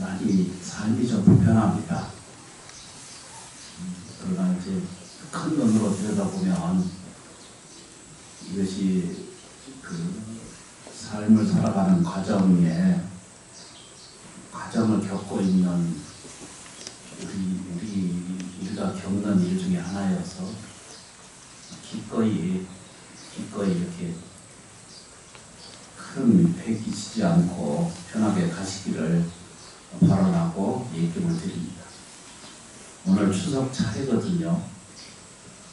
많이 삶이 좀 불편합니다. 그러나 이제 큰 눈으로 들여다보면 이것이 그 삶을 살아가는 과정에 과정을 겪고 있는 우리가 겪는 일 중에 하나여서 기꺼이 이렇게 큰 배 끼치지 않고 편하게 가시기를 바라고 얘기를 드립니다. 오늘 추석 차례거든요.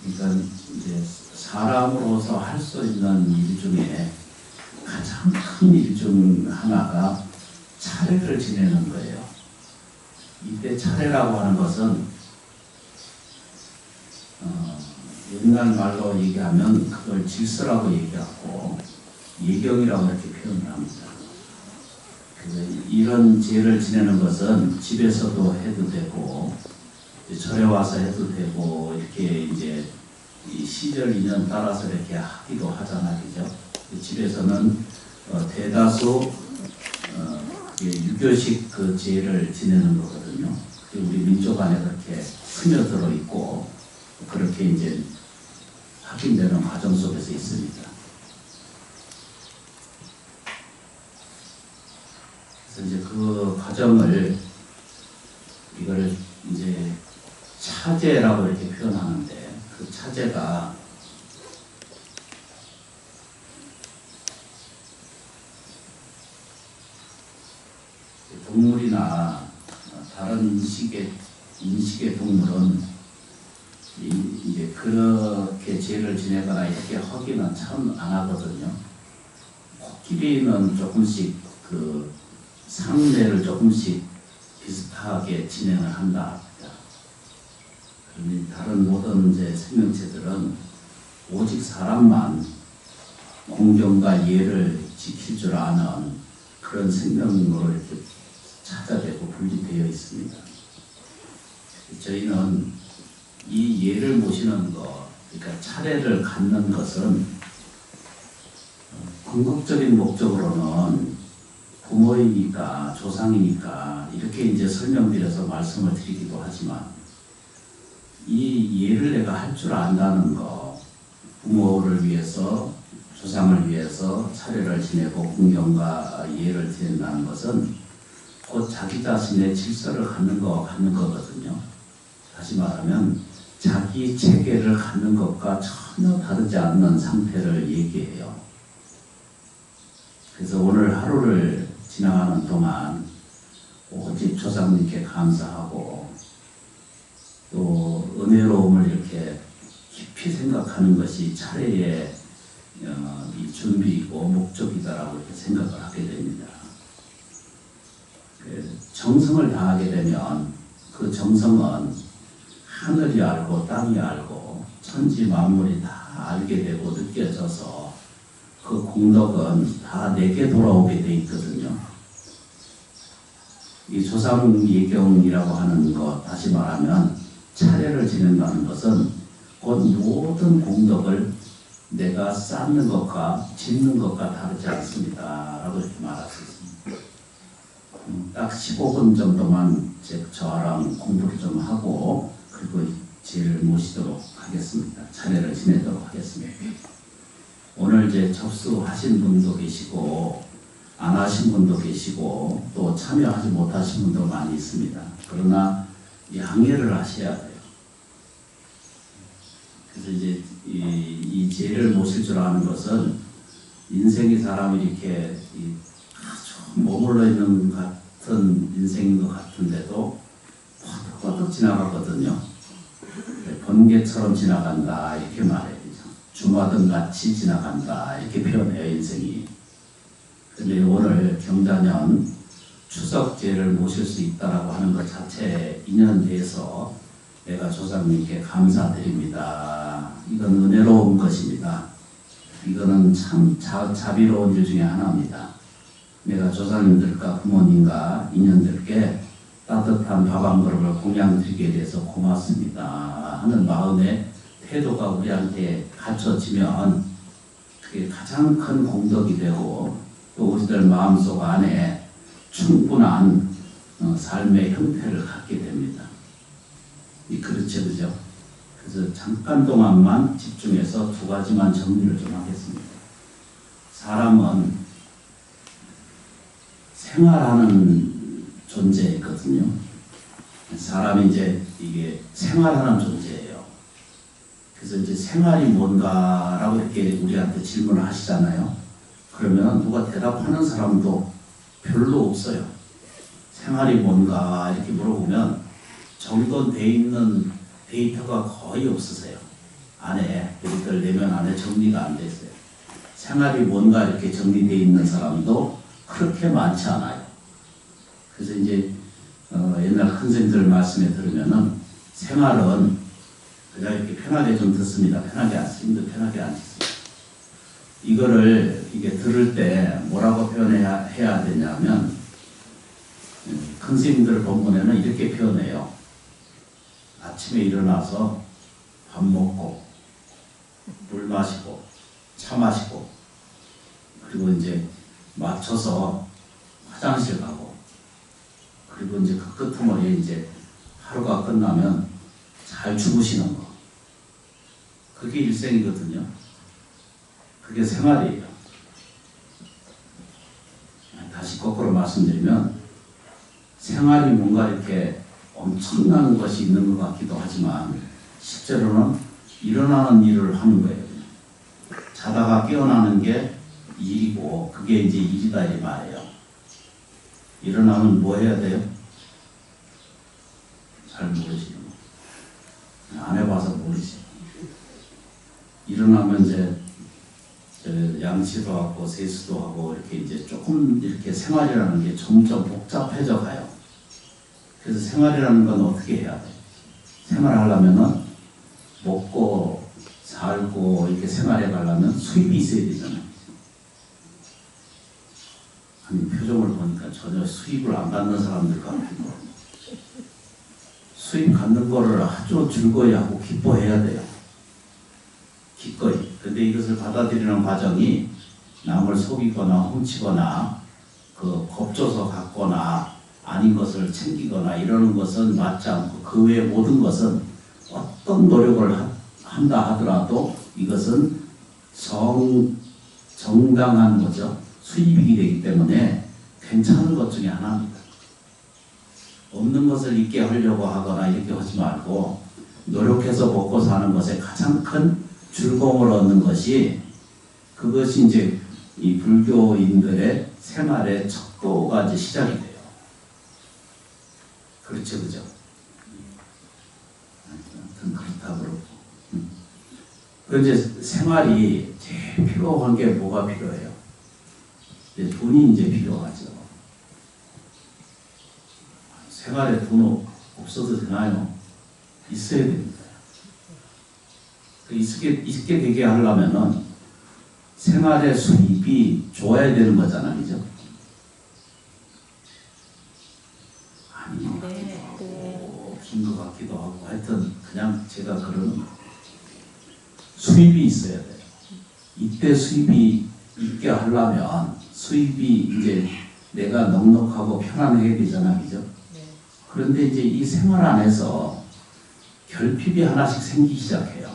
그러니까 이제 사람으로서 할 수 있는 일 중에 가장 큰 일 중 하나가 차례를 지내는 거예요. 이때 차례라고 하는 것은 옛날 말로 얘기하면 그걸 질서라고 얘기하고 예경이라고 이렇게 표현을 합니다. 이런节를 지내는 것은 집에서도 해도 되고 절에 와서 해도 되고 이렇게 이제 이 시절 인연 따라서 이렇게 하기도 하잖아요, 그죠? 집에서는 대다수 유교식 그节를 지내는 거거든요. 우리 민족 안에 그렇게 스며들어 있고 그렇게 이제 확인되는 과정 속에서 있습니다. 그래서 이제 그 과정을 이거를 이제 차제라고 이렇게 표현하는데 그 차제가 동물이나 다른 인식의 동물은 이제 그렇게 제를 지내거나 이렇게 하기는 참 안 하거든요. 코끼리는 조금씩 그 상례를 조금씩 비슷하게 진행을 한다. 그러니 다른 모든 이제 생명체들은 오직 사람만 공경과 예를 지킬 줄 아는 그런 생명으로 이렇게 찾아되고 분리되어 있습니다. 저희는 이 예를 모시는 것, 그러니까 차례를 갖는 것은 궁극적인 목적으로는 부모이니까 조상이니까 이렇게 이제 설명드려서 말씀을 드리기도 하지만 이 예를 내가 할 줄 안다는 거, 부모를 위해서 조상을 위해서 차례를 지내고 공경과 예를 드린다는 것은 곧 자기 자신의 질서를 갖는 거거든요. 다시 말하면 자기 체계를 갖는 것과 전혀 다르지 않는 상태를 얘기해요. 그래서 오늘 하루를 지나가는 동안 오직 조상님께 감사하고 또 은혜로움을 이렇게 깊이 생각하는 것이 차례의 이 준비이고 목적이다라고 이렇게 생각을 하게 됩니다. 정성을 다하게 되면 그 정성은 하늘이 알고 땅이 알고 천지 만물이 다 알게 되고 느껴져서 그 공덕은 다 내게 돌아오게 돼 있거든요. 이 조상예경이라고 하는 것, 다시 말하면 차례를 지낸다는 것은 곧 모든 공덕을 내가 쌓는 것과 짓는 것과 다르지 않습니다. 라고 이렇게 말할 수 있습니다. 딱 15분 정도만 저랑 공부를 좀 하고 그리고 제를 모시도록 하겠습니다. 차례를 지내도록 하겠습니다. 오늘 이제 접수하신 분도 계시고 안 하신 분도 계시고 또 참여하지 못하신 분도 많이 있습니다. 그러나 양해를 하셔야 돼요. 그래서 이제 이 제를 모실 줄 아는 것은 인생이 사람이 이렇게 아주 머물러 있는 같은 인생인 것 같은데도 퍼뜩퍼뜩 지나가거든요. 번개처럼 지나간다 이렇게 말해요. 주마등 같이 지나간다 이렇게 표현해요, 인생이. 근데 오늘 경자년 추석제를 모실 수 있다라고 하는 것 자체에 인연돼서 내가 조상님께 감사드립니다. 이건 은혜로운 것입니다. 이거는 참 자비로운 일 중에 하나입니다. 내가 조상님들과 부모님과 인연들께 따뜻한 밥 한 그릇을 공양드리게 돼서 고맙습니다 하는 마음의 태도가 우리한테 갖춰지면 그게 가장 큰 공덕이 되고 또 우리들 마음속 안에 충분한 삶의 형태를 갖게 됩니다. 그렇죠, 그죠? 그래서 잠깐 동안만 집중해서 두 가지만 정리를 좀 하겠습니다. 사람은 생활하는 존재거든요. 사람이 이제 이게 생활하는 존재예요. 그래서 이제 생활이 뭔가라고 이렇게 우리한테 질문을 하시잖아요. 그러면 누가 대답하는 사람도 별로 없어요. 생활이 뭔가 이렇게 물어보면 정돈되어 있는 데이터가 거의 없으세요. 안에, 우리들 내면 안에 정리가 안 됐어요. 생활이 뭔가 이렇게 정리되어 있는 사람도 그렇게 많지 않아요. 그래서 이제 옛날 선생님들 말씀에 들으면은 생활은 그냥 이렇게 편하게 좀 듣습니다. 편하게 안 쓰는데 편하게 안 듣습니다. 이거를 이게 들을 때 뭐라고 표현해야 되냐면 큰 스님들 본문에는 이렇게 표현해요. 아침에 일어나서 밥 먹고 물 마시고 차 마시고 그리고 이제 맞춰서 화장실 가고 그리고 이제 그 끄트머리에 이제 하루가 끝나면 잘 주무시는 거. 그게 일생이거든요. 그게 생활이에요. 다시 거꾸로 말씀드리면 생활이 뭔가 이렇게 엄청난 것이 있는 것 같기도 하지만 실제로는 일어나는 일을 하는 거예요. 자다가 깨어나는 게 일이고 그게 이제 일이다 이 말이에요. 일어나면 뭐 해야 돼요? 잘 모르시죠. 안 해봐서 모르지. 일어나면 이제 양치도 하고 세수도 하고 이렇게 이제 조금 이렇게 생활이라는 게 점점 복잡해져 가요. 그래서 생활이라는 건 어떻게 해야 돼? 생활하려면은 먹고 살고 이렇게 생활해 가려면 수입이 있어야 되잖아요. 아니 표정을 보니까 전혀 수입을 안 갖는 사람들 같고 수입 갖는 거를 아주 즐거이 하고 기뻐해야 돼요. 기꺼이. 근데 이것을 받아들이는 과정이 남을 속이거나 훔치거나 그 겁줘서 갖거나 아닌 것을 챙기거나 이러는 것은 맞지 않고 그 외의 모든 것은 어떤 노력을 한다 하더라도 이것은 정당한 거죠. 수입이 되기 때문에 괜찮은 것 중에 하나입니다. 없는 것을 있게 하려고 하거나 이렇게 하지 말고 노력해서 먹고 사는 것에 가장 큰 즐거움을 얻는 것이 그것이 이제 이 불교인들의 생활의 척도가 이제 시작이 돼요. 그렇죠, 그죠? 아무튼 그렇다 그러고. 그 이제 생활이 제일 필요한 게 뭐가 필요해요? 이제 돈이 이제 필요하죠. 생활에 돈 없어도 되나요? 있어야 됩니다. 있게 되게 하려면은 생활의 수입이 좋아야 되는 거잖아요, 그죠? 아니, 긴 것 같기도 하고 하여튼 그냥 제가 그러는 수입이 있어야 돼요. 이때 수입이 있게 하려면 수입이 이제 내가 넉넉하고 편안해야 되잖아요, 그죠? 그런데 이제 이 생활 안에서 결핍이 하나씩 생기기 시작해요.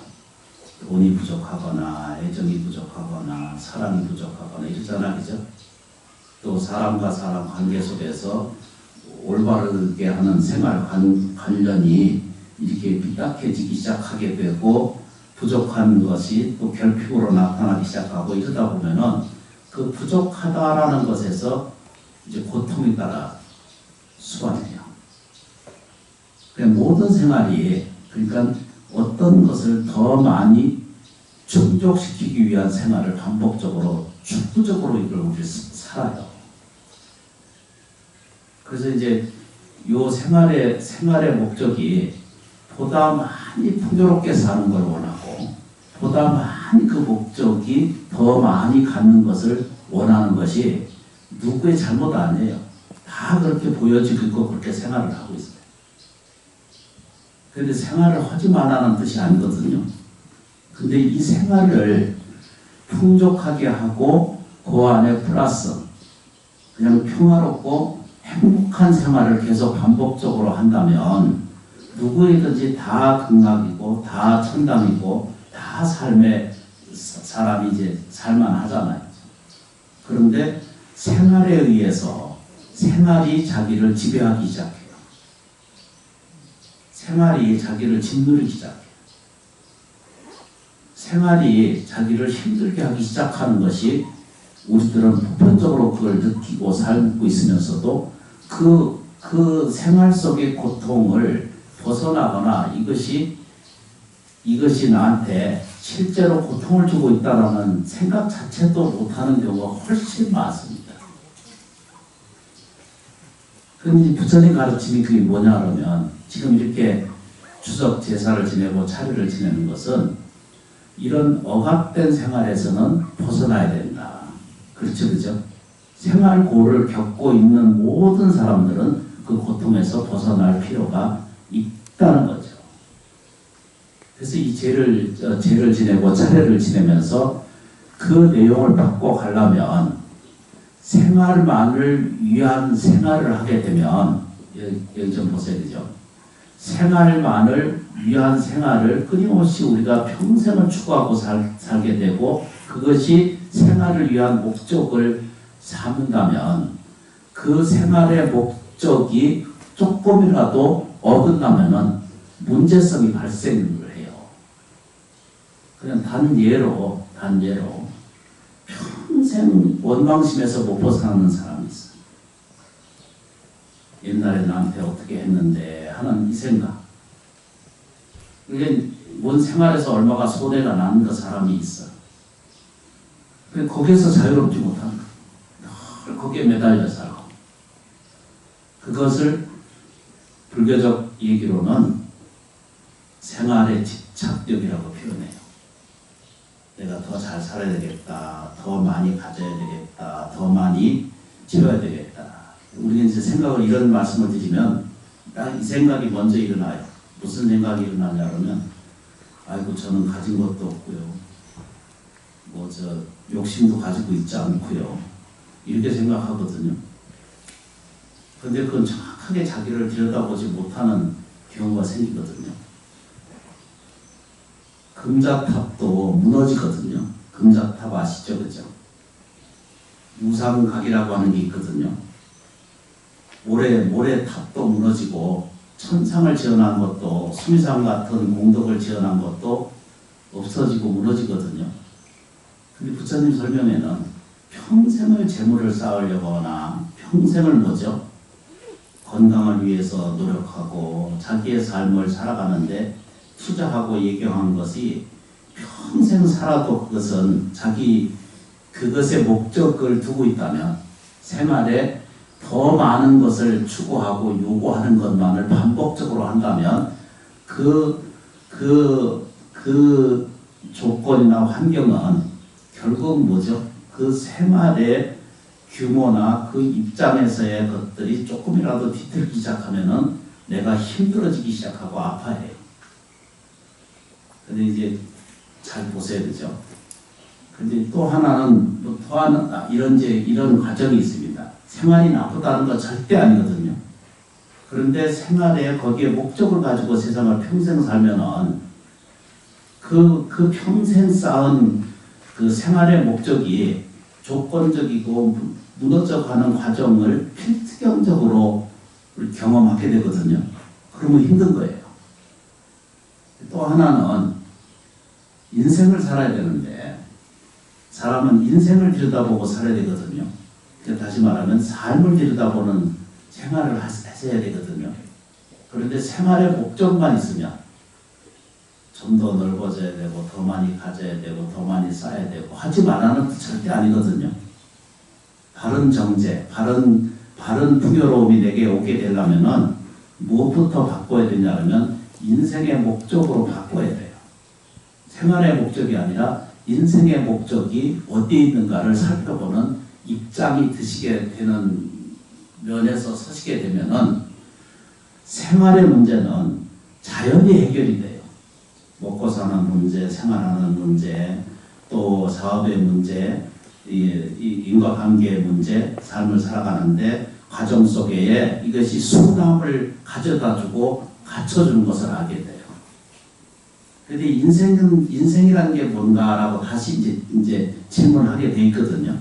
돈이 부족하거나 애정이 부족하거나 사랑이 부족하거나 이러잖아, 그죠? 또 사람과 사람 관계 속에서 올바르게 하는 생활 관련이 이렇게 삐딱해지기 시작하게 되고 부족한 것이 또 결핍으로 나타나기 시작하고 이러다 보면은 그 부족하다라는 것에서 이제 고통이 따라 수반해요. 모든 생활이 그러니까 어떤 것을 더 많이 충족시키기 위한 생활을 반복적으로 축구적으로 이걸 우리 살아요. 그래서 이제 요 생활의 목적이 보다 많이 풍요롭게 사는 걸 원하고 보다 많이 그 목적이 더 많이 갖는 것을 원하는 것이 누구의 잘못 아니에요. 다 그렇게 보여지고 있고 그렇게 생활을 하고 있어요. 그런데 생활을 하지 말라는 뜻이 아니거든요. 근데 이 생활을 풍족하게 하고 그 안에 플러스 그냥 평화롭고 행복한 생활을 계속 반복적으로 한다면 누구에든지 다 극락이고 다 천당이고 다 삶의 사람이 이제 살만하잖아요. 그런데 생활에 의해서 생활이 자기를 지배하기 시작해요. 생활이 자기를 짓누르기 시작해요. 생활이 자기를 힘들게 하기 시작하는 것이 우리들은 보편적으로 그걸 느끼고 살고 있으면서도 그 생활 속의 고통을 벗어나거나 이것이 나한테 실제로 고통을 주고 있다는 생각 자체도 못하는 경우가 훨씬 많습니다. 그럼 부처님 가르침이 그게 뭐냐 그러면 지금 이렇게 추석 제사를 지내고 차례를 지내는 것은 이런 억압된 생활에서는 벗어나야 된다. 그렇죠, 그죠? 생활고를 겪고 있는 모든 사람들은 그 고통에서 벗어날 필요가 있다는 거죠. 그래서 이 제를 지내고 차례를 지내면서 그 내용을 바꿔가려면 생활만을 위한 생활을 하게 되면 여기 좀 보셔야 되죠. 생활만을 위한 생활을 끊임없이 우리가 평생을 추구하고 살게 되고 그것이 생활을 위한 목적을 삼는다면 그 생활의 목적이 조금이라도 어긋나면은 문제성이 발생을 해요. 그냥 단예로 평생 원망심에서 못 벗어나는 사람이 있어요. 옛날에 나한테 어떻게 했는데 하는 이 생각. 이게 뭔 생활에서 얼마가 손해가 나는 그 사람이 있어. 거기에서 자유롭지 못한 거예요. 늘 거기에 매달려 살고. 그것을 불교적 얘기로는 생활의 집착력이라고 표현해요. 내가 더 잘 살아야 되겠다. 더 많이 가져야 되겠다. 더 많이 채워야 되겠다. 우리는 이제 생각을 이런 말씀을 드리면 딱 이 생각이 먼저 일어나요. 무슨 생각이 일어나냐 그러면 아이고 저는 가진 것도 없고요. 욕심도 가지고 있지 않고요. 이렇게 생각하거든요. 그런데 그건 정확하게 자기를 들여다보지 못하는 경우가 생기거든요. 금자탑도 무너지거든요. 금자탑 아시죠? 그죠? 무상각이라고 하는 게 있거든요. 모래탑도 무너지고 천상을 지어놓은 것도 수미상 같은 공덕을 지어놓은 것도 없어지고 무너지거든요. 근데 부처님 설명에는 평생을 재물을 쌓으려거나 평생을 건강을 위해서 노력하고 자기의 삶을 살아가는데 투자하고 예경한 것이 평생 살아도 그것은 그것의 목적을 두고 있다면 생활에 더 많은 것을 추구하고 요구하는 것만을 반복적으로 한다면 그 조건이나 환경은 결국 그 생활의 규모나 그 입장에서의 것들이 조금이라도 뒤틀기 시작하면은 내가 힘들어지기 시작하고 아파해요. 근데 이제 잘 보셔야 되죠. 근데 또 하나는 이런 과정이 있습니다. 생활이 나쁘다는 건 절대 아니거든요. 그런데 생활에 거기에 목적을 가지고 세상을 평생 살면은 그 평생 쌓은 그 생활의 목적이 조건적이고 무너져가는 과정을 필수경적으로 경험하게 되거든요. 그러면 힘든 거예요. 또 하나는 인생을 살아야 되는데 사람은 인생을 들여다보고 살아야 되거든요. 다시 말하면 삶을 들여다보는 생활을 하셔야 되거든요. 그런데 생활의 목적만 있으면 좀 더 넓어져야 되고 더 많이 가져야 되고 더 많이 쌓아야 되고 하지 말라는 절대 아니거든요. 바른 정제, 바른 풍요로움이 내게 오게 되려면은 무엇부터 바꿔야 되냐면 인생의 목적으로 바꿔야 돼요. 생활의 목적이 아니라 인생의 목적이 어디에 있는가를 살펴보는 입장이 드시게 되는 면에서 서시게 되면은 생활의 문제는 자연히 해결이 돼요. 먹고 사는 문제, 생활하는 문제, 또 사업의 문제, 인과관계의 문제, 삶을 살아가는데 과정 속에 이것이 수남을 가져다주고 갖춰주는 것을 알게 돼요. 그런데 인생이라는 게 뭔가라고 다시 이제 질문하게 돼 있거든요.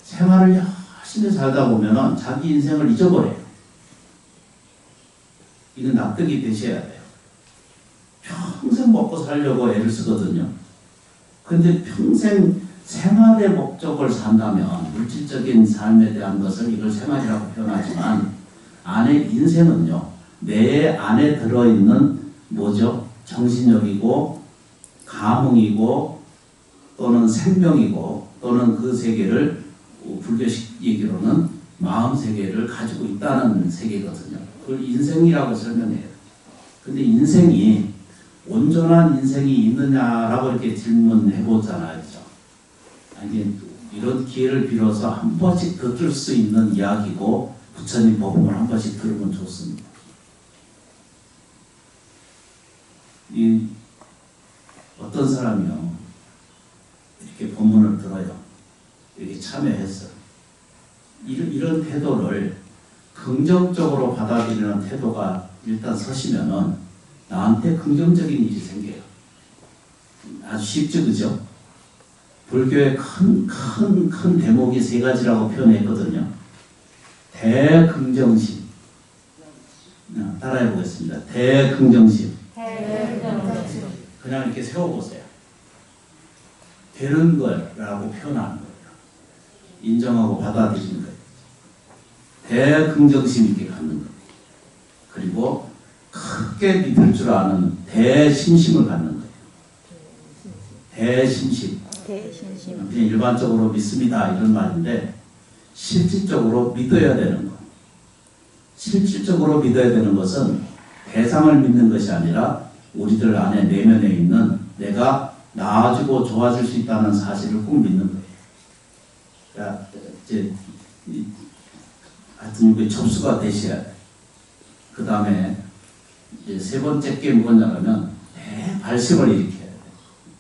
생활을 열심히 살다 보면은 자기 인생을 잊어버려요. 이건 납득이 되셔야 돼요. 평생 먹고 살려고 애를 쓰거든요. 근데 평생 생활의 목적을 산다면 물질적인 삶에 대한 것을 이걸 생활이라고 표현하지만 안에 인생은요. 내 안에 들어있는 뭐죠? 정신력이고 감흥이고 또는 생명이고 또는 그 세계를 불교식 얘기로는 마음 세계를 가지고 있다는 세계거든요. 그걸 인생이라고 설명해요. 근데 인생이 온전한 인생이 있느냐라고 이렇게 질문해 보잖아요. 그죠? 아니, 이런 기회를 빌어서 한 번씩 더 들을 수 있는 이야기고 부처님 법문을 한 번씩 들으면 좋습니다. 어떤 사람이요 이렇게 법문을 들어요. 이렇게 참여해서 이런 태도를 긍정적으로 받아들이는 태도가 일단 서시면은 나한테 긍정적인 일이 생겨요. 아주 쉽죠, 그죠? 불교의 큰 대목이 세 가지라고 표현했거든요. 대긍정심. 따라해 보겠습니다. 대긍정심. 그냥 이렇게 세워보세요. 되는 거라고 표현하는 거예요. 인정하고 받아들이는 거예요. 대긍정심 있게 갖는 거예요. 그리고 크게 믿을 줄 아는 대심심을 갖는 거예요. 대심심. 그냥 일반적으로 믿습니다 이런 말인데 실질적으로 믿어야 되는 거. 실질적으로 믿어야 되는 것은 대상을 믿는 것이 아니라 우리들 안에 내면에 있는 내가 나아지고 좋아질 수 있다는 사실을 꼭 믿는 거예요. 그러니까 이제 하여튼 이게 접수가 되셔야 돼요. 그 다음에 이제 세 번째 게 뭐냐면 대발심을 일으켜야 돼요.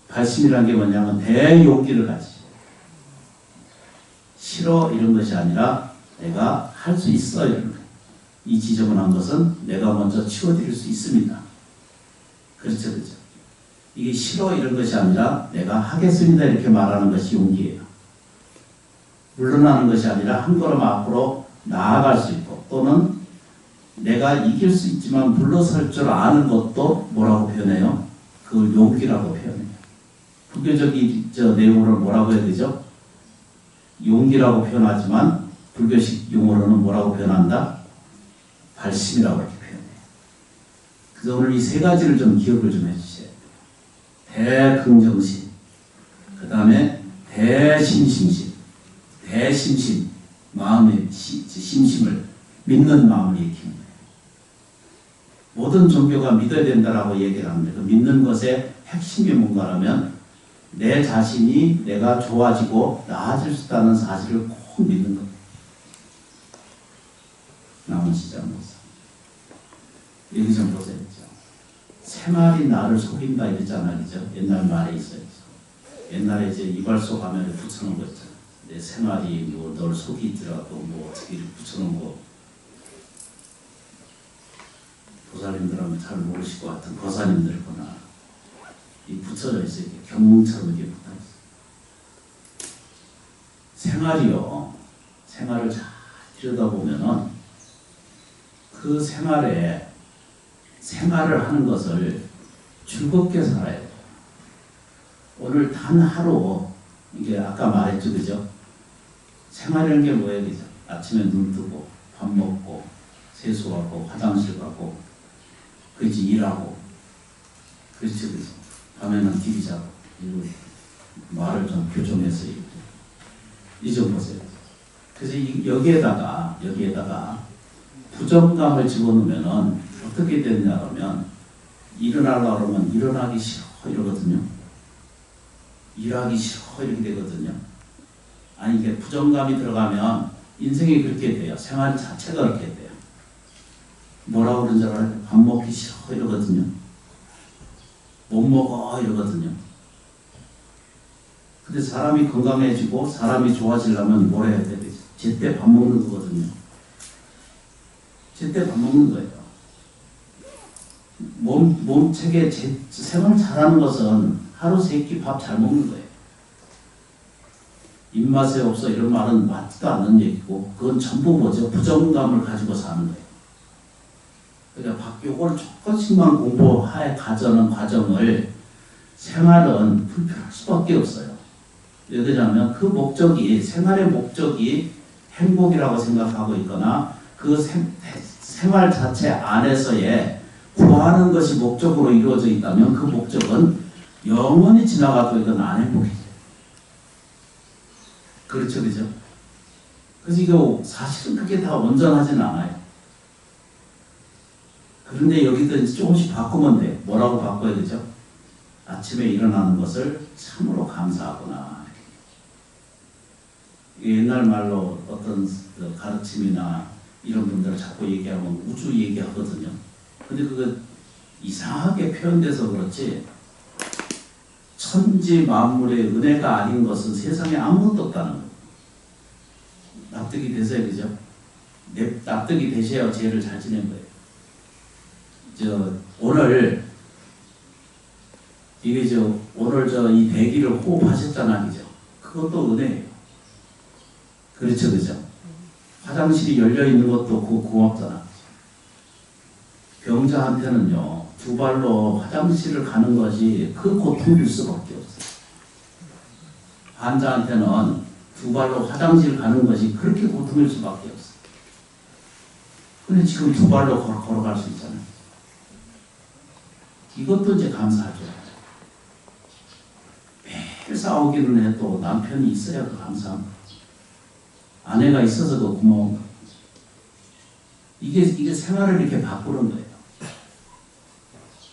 발심이란 게 뭐냐면 대용기를 가지셔야 돼요. 싫어 이런 것이 아니라 내가 할 수 있어 이런 거예요. 이 지저분한 것은 내가 먼저 치워드릴 수 있습니다. 그렇죠, 그렇죠. 이게 싫어 이런 것이 아니라 내가 하겠습니다 이렇게 말하는 것이 용기예요. 물러나는 것이 아니라 한 걸음 앞으로 나아갈 수 있고 또는 내가 이길 수 있지만 물러설 줄 아는 것도 뭐라고 표현해요? 그걸 용기라고 표현해요. 불교적인 내용으로 뭐라고 해야 되죠? 용기라고 표현하지만 불교식 용어로는 뭐라고 표현한다? 발심이라고 이렇게 표현해요. 그래서 오늘 이 세 가지를 좀 기억을 좀 해주셔야 돼요. 대긍정심, 그 다음에 대심심심, 대심심, 마음의 심심을 믿는 마음을 일으키는 거예요. 모든 종교가 믿어야 된다라고 얘기를 합니다. 그 믿는 것의 핵심이 뭔가라면 내 자신이 내가 좋아지고 나아질 수 있다는 사실을 꼭 믿는 겁니다. 남은 시장 목사. 여기 좀 보세요. 새말이 나를 속인다 이랬잖아요. 그죠? 옛날 말에 있어요. 옛날에 이제 이발소 가면 붙여놓은 거 있잖아요. 내 새말이 뭐 널 속이더라도 뭐 어떻게 붙여놓은 거 보살님들하면 잘 모르실 것 같은 거사님들거나 이 붙여져 있어요. 경문처럼 이렇게 붙어 있어요. 생활이요. 생활을 잘 들여다보면은 그 생활에 생활을 하는 것을 즐겁게 살아야 돼요. 오늘 단 하루 이게 아까 말했죠, 그죠? 생활이라는 게 뭐예요, 그죠? 아침에 눈 뜨고 밥 먹고 세수하고 화장실 가고 그렇지 일하고 그렇지 그죠? 밤에는 TV 자고 이거 말을 좀 교정해서 잊어보세요. 그래서 여기에다가 부정감을 집어넣으면은 어떻게 되느냐 하면 일어나려고 그러면 일어나기 싫어 이러거든요. 일하기 싫어 이렇게 되거든요. 아니 이게 부정감이 들어가면 인생이 그렇게 돼요. 생활 자체가 그렇게 돼요. 뭐라고 그런 줄 알아요? 밥 먹기 싫어 이러거든요. 못 먹어 이러거든요. 근데 사람이 건강해지고 사람이 좋아지려면 뭘 해야 돼? 제때 밥 먹는 거거든요. 제때 밥 먹는 거예요. 몸체계 생활 잘하는 것은 하루 3끼 밥 잘 먹는 거예요. 입맛에 없어 이런 말은 맞지도 않는 얘기고 그건 전부 뭐죠? 부정감을 가지고 사는 거예요. 그러니까 요걸 조금씩만 공부해 가져는 과정을 생활은 불편할 수밖에 없어요. 왜 그러냐면 그 목적이 생활의 목적이 행복이라고 생각하고 있거나 그 생활 자체 안에서의 구하는 것이 목적으로 이루어져 있다면 그 목적은 영원히 지나가도 이건 안 행복해져요. 그렇죠, 그죠? 그래서 이거 사실은 그게 다 온전하지는 않아요. 그런데 여기도 이제 조금씩 바꾸면 돼요. 뭐라고 바꿔야 되죠? 아침에 일어나는 것을 참으로 감사하구나. 옛날 말로 어떤 가르침이나 이런 분들 자꾸 얘기하면 우주 얘기하거든요. 근데 그거 이상하게 표현돼서 그렇지 천지 만물의 은혜가 아닌 것은 세상에 아무것도 없다는 거예요. 납득이 되세요, 그죠? 납득이 되셔야 죄를 잘 지낸 거예요. 오늘 오늘 이 대기를 호흡하셨잖아, 그죠? 그것도 은혜예요. 그렇죠, 그죠? 화장실이 열려 있는 것도 그거 고맙잖아. 병자한테는요, 2발로 화장실을 가는 것이 그 고통일 수밖에 없어요. 환자한테는 2발로 화장실 가는 것이 그렇게 고통일 수밖에 없어요. 근데 지금 2발로 걸어갈 수 있잖아요. 이것도 이제 감사하죠. 매일 싸우기는 해도 남편이 있어야 그 감사합니다. 아내가 있어서 그 고마운 거. 이게 생활을 이렇게 바꾸는 거예요.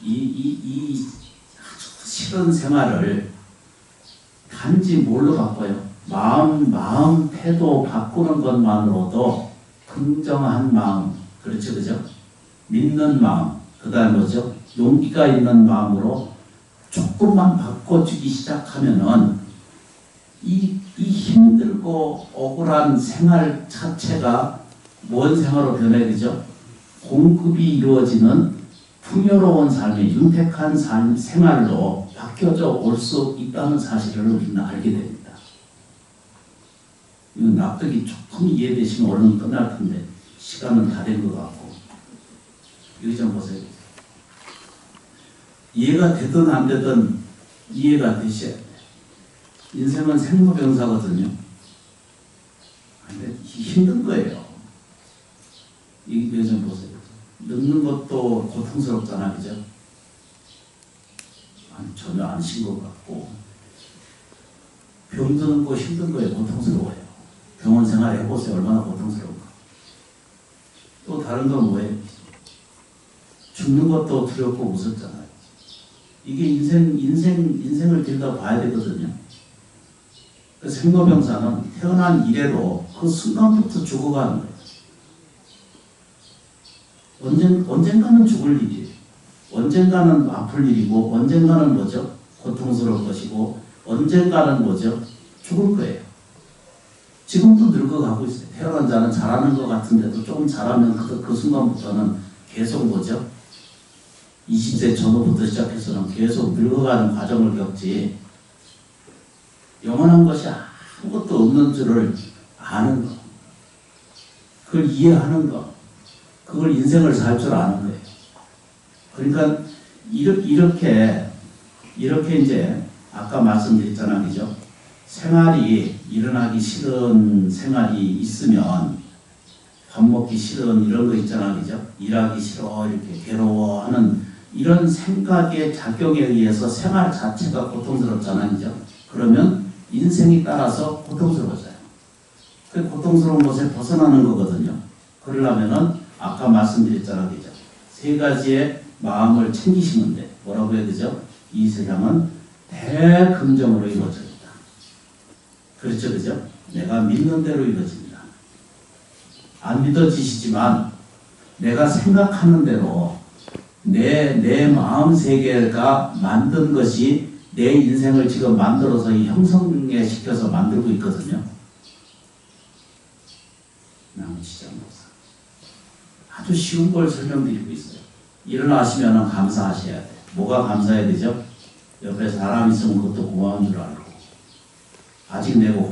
이 아주 싫은 생활을 단지 뭘로 바꿔요? 마음 태도 바꾸는 것만으로도 긍정한 마음, 그렇죠, 그죠? 믿는 마음, 그 다음에 뭐죠? 용기가 있는 마음으로 조금만 바꿔주기 시작하면은 이 힘들고 억울한 생활 자체가 뭔 생활로 변해야 되죠? 공급이 이루어지는 풍요로운 삶의 윤택한 생활로 바뀌어져 올 수 있다는 사실을 우리는 알게 됩니다. 이건 납득이 조금 이해되시면 얼른 끝날 텐데 시간은 다 된 것 같고 여기 좀 보세요. 이해가 되든 안 되든 이해가 되셔야 돼요. 인생은 생로병사거든요. 근데 힘든 거예요. 이거 좀 보세요. 늙는 것도 고통스럽잖아, 그죠? 아니, 전혀 안 신 것 같고. 병드는 거 힘든 거예요. 고통스러워요. 병원 생활 해보세요. 얼마나 고통스러운가. 또 다른 건 뭐예요? 죽는 것도 두렵고 무섭잖아요. 이게 인생을 들여다봐야 되거든요. 그 생로병사는 태어난 이래로 그 순간부터 죽어가는 거예요. 언젠가는 죽을 일이에요. 언젠가는 아플 일이고, 언젠가는 뭐죠? 고통스러울 것이고, 언젠가는 뭐죠? 죽을 거예요. 지금도 늙어가고 있어요. 태어난 자는 잘하는 것 같은데도 조금 잘하면 그 순간부터는 계속 뭐죠? 20세 전후부터 시작해서는 계속 늙어가는 과정을 겪지, 영원한 것이 아무것도 없는 줄을 아는 것, 그걸 이해하는 것, 그걸 인생을 살 줄 아는 거예요. 그러니까 이렇게 이제 아까 말씀드렸잖아요, 그죠? 생활이 일어나기 싫은 생활이 있으면 밥 먹기 싫은 이런 거 있잖아요, 그죠? 일하기 싫어 이렇게 괴로워하는 이런 생각의 작용에 의해서 생활 자체가 고통스럽잖아요, 그죠? 그러면 인생이 따라서 고통스러워져요. 그 고통스러운 것에 벗어나는 거거든요. 그러려면은 아까 말씀드렸잖아요, 그죠? 3가지의 마음을 챙기시면 돼. 뭐라고 해야 되죠? 이 세상은 대긍정으로 이루어져 있다. 그렇죠, 그죠? 내가 믿는 대로 이루어집니다. 안 믿어지시지만 내가 생각하는 대로 내 마음 세계가 만든 것이 내 인생을 지금 만들어서 이 형성에 시켜서 만들고 있거든요. 남치장 목사. 아주 쉬운 걸 설명드리고 있어요. 일어나시면 감사하셔야 돼요. 뭐가 감사해야 되죠? 옆에 사람 있으면 그것도 고마운 줄 알고, 아직 내가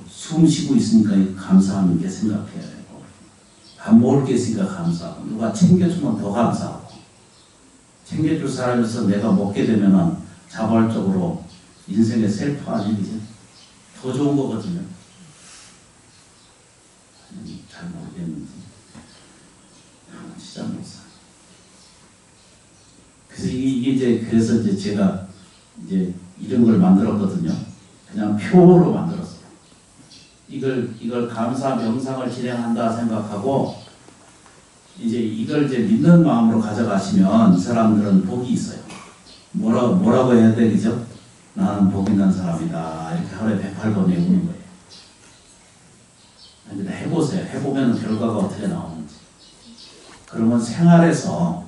숨 쉬고 있으니까 감사하는 게 생각해야 되고, 밥 먹을 게 있으니까 감사하고, 누가 챙겨주면 더 감사하고, 챙겨줄 사람에서 내가 먹게 되면은 자발적으로 인생의 셀프 아니지? 더 좋은 거거든요. 잘 모르겠는지. 진짜 못사. 그래서 이제 제가 이제 이런 걸 만들었거든요. 그냥 표로 만들었어요. 이걸 감사 명상을 진행한다 생각하고, 이걸 믿는 마음으로 가져가시면 이 사람들은 복이 있어요. 뭐라고 해야 되죠? 나는 복 있는 사람이다. 이렇게 하루에 108번 외우는 거예요. 근데 해보세요. 해보면 결과가 어떻게 나오는지. 그러면 생활에서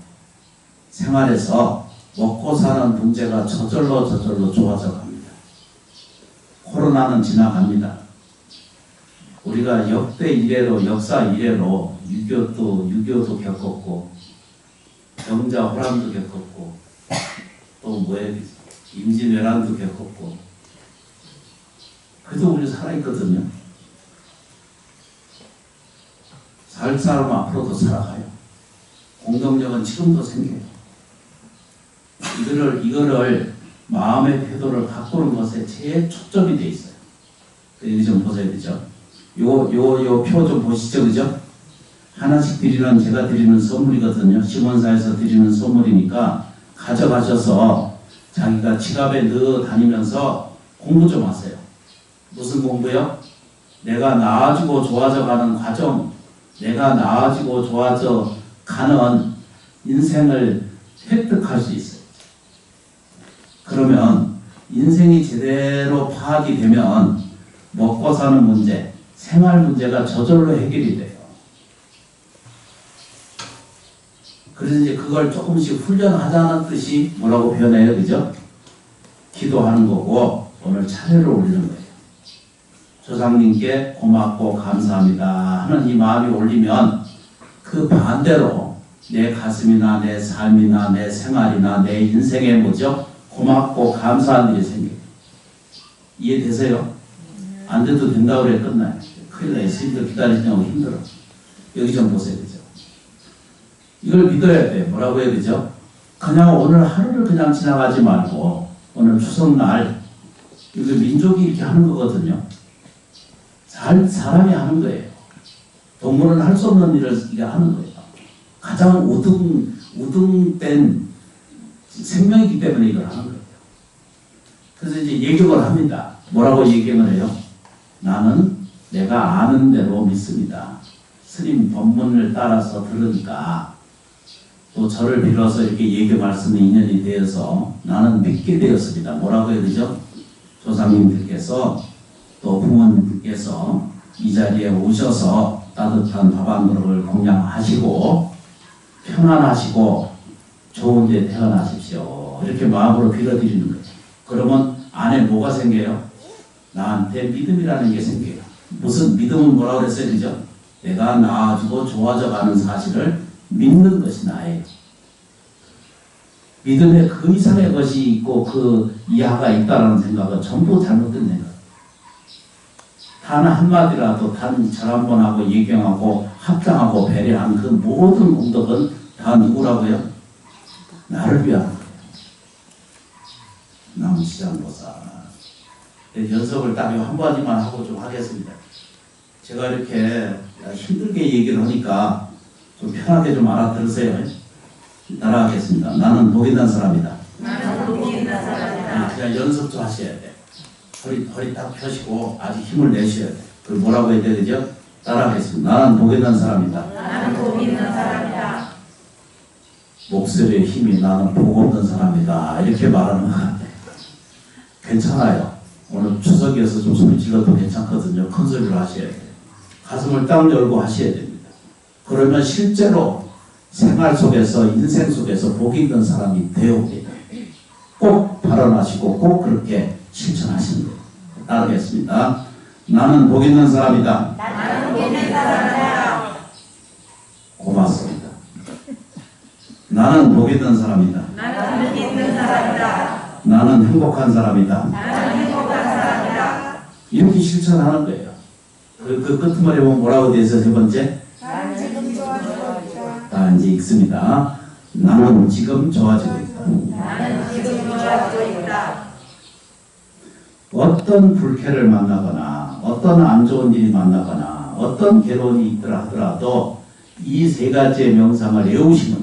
먹고 사는 문제가 저절로 좋아져 갑니다. 코로나는 지나갑니다. 우리가 역사 이래로 6.25도 겪었고, 병자 호란도 겪었고, 또 임진왜란도 겪었고, 그래도 우리 살아있거든요. 살 사람 앞으로도 살아가요. 공동력은 지금도 생겨요. 이거를 마음의 태도를 바꾸는 것에 제일 초점이 돼 있어요. 여기 좀 보셔야 되죠. 요 표 좀 보시죠, 그죠? 하나씩 제가 드리는 선물이거든요. 시몬사에서 드리는 선물이니까 가져가셔서 자기가 지갑에 넣어 다니면서 공부 좀 하세요. 무슨 공부요? 내가 나아지고 좋아져 가는 과정, 내가 나아지고 좋아져 가는 인생을 획득할 수 있어요. 그러면 인생이 제대로 파악이 되면 먹고 사는 문제, 생활 문제가 저절로 해결이 돼요. 그래서 이제 그걸 조금씩 훈련하자는 뜻이 뭐라고 표현해요, 그죠? 기도하는 거고, 오늘 차례를 올리는 거예요. 조상님께 고맙고 감사합니다 하는 이 마음이 올리면 그 반대로 내 가슴이나 내 삶이나 내 생활이나 내 인생에 뭐죠? 고맙고 감사한 일이 생겨요. 이해되세요? 안 돼도 된다고 그래 끝나요. 큰일 나요. 스님들 기다리시냐고 힘들어. 여기 좀 보세요. 그죠? 이걸 믿어야 돼요. 뭐라고 해야 되죠? 그냥 오늘 하루를 그냥 지나가지 말고, 오늘 추석날, 이거 민족이 이렇게 하는 거거든요. 사람이 하는 거예요. 동물은 할 수 없는 일을 이게 하는 거예요. 가장 우등된 생명이기 때문에 이걸 하는 거예요. 그래서 이제 예경을 합니다. 뭐라고 예경을 해요? 나는 내가 아는 대로 믿습니다. 스님 법문을 따라서 들으니까 또 저를 빌어서 이렇게 예교 말씀에 인연이 되어서 나는 믿게 되었습니다. 뭐라고 해야 되죠? 조상님들께서 또 부모님께서 이 자리에 오셔서 따뜻한 밥 한 그릇을 공양하시고 편안하시고 좋은 데 태어나십시오. 이렇게 마음으로 빌어드리는 거죠. 그러면 안에 뭐가 생겨요? 나한테 믿음이라는 게 생겨요. 무슨 믿음은 뭐라고 그랬어요? 그죠? 내가 나아지고 좋아져 가는 사실을 믿는 것이 나예요. 믿음에 그 이상의 것이 있고 그 이하가 있다는 생각은 전부 잘못된 생각. 단 한마디라도 절 한번 하고 예경하고 합장하고 배려한 그 모든 공덕은 다 누구라고요? 나를 위한 거예요. 남시장보사. 연습을 딱 한 가지만 하고 좀 하겠습니다. 제가 이렇게 힘들게 얘기를 하니까 좀 편하게 좀 알아들으세요. 따라하겠습니다. 나는 복 있는 사람이다. 나는 복 있는 사람이다. 그냥 연습 좀 하셔야 돼. 허리 딱 펴시고 아주 힘을 내셔야 돼. 그걸 뭐라고 해야 되죠? 따라하겠습니다. 나는 복 있는 사람이다. 나는 복 있는 사람이다. 목소리의 힘이 나는 복 없는 사람이다. 이렇게 말하는 것 같아. 괜찮아요. 오늘 추석이어서 좀 소리 질러도 괜찮거든요. 큰 소리로 하셔야 돼요. 가슴을 딱 열고 하셔야 됩니다. 그러면 실제로 생활 속에서 인생 속에서 복 있는 사람이 되옵니다. 꼭 발언하시고 꼭 그렇게 실천하시는 거예요. 따르겠습니다. 나는 복 있는 사람이다. 나는 복 있는 사람이다. 고맙습니다. 나는 복 있는 사람이다. 나는 복 있는 사람이다. 나는 행복한 사람이다. 나는 행복한 사람이다. 이렇게 실천하는 거예요. 그 끝머리 보면 뭐라고 되어 있어? 세 번째. 나는 지금 좋아지고 있다. 다 이제 읽습니다. 나는 지금 좋아지고 있다. 나는 지금 좋아지고 있다. 어떤 불쾌를 만나거나 어떤 안 좋은 일이 만나거나 어떤 괴로움이 있더라 하더라도 이 세 가지의 명상을 외우시면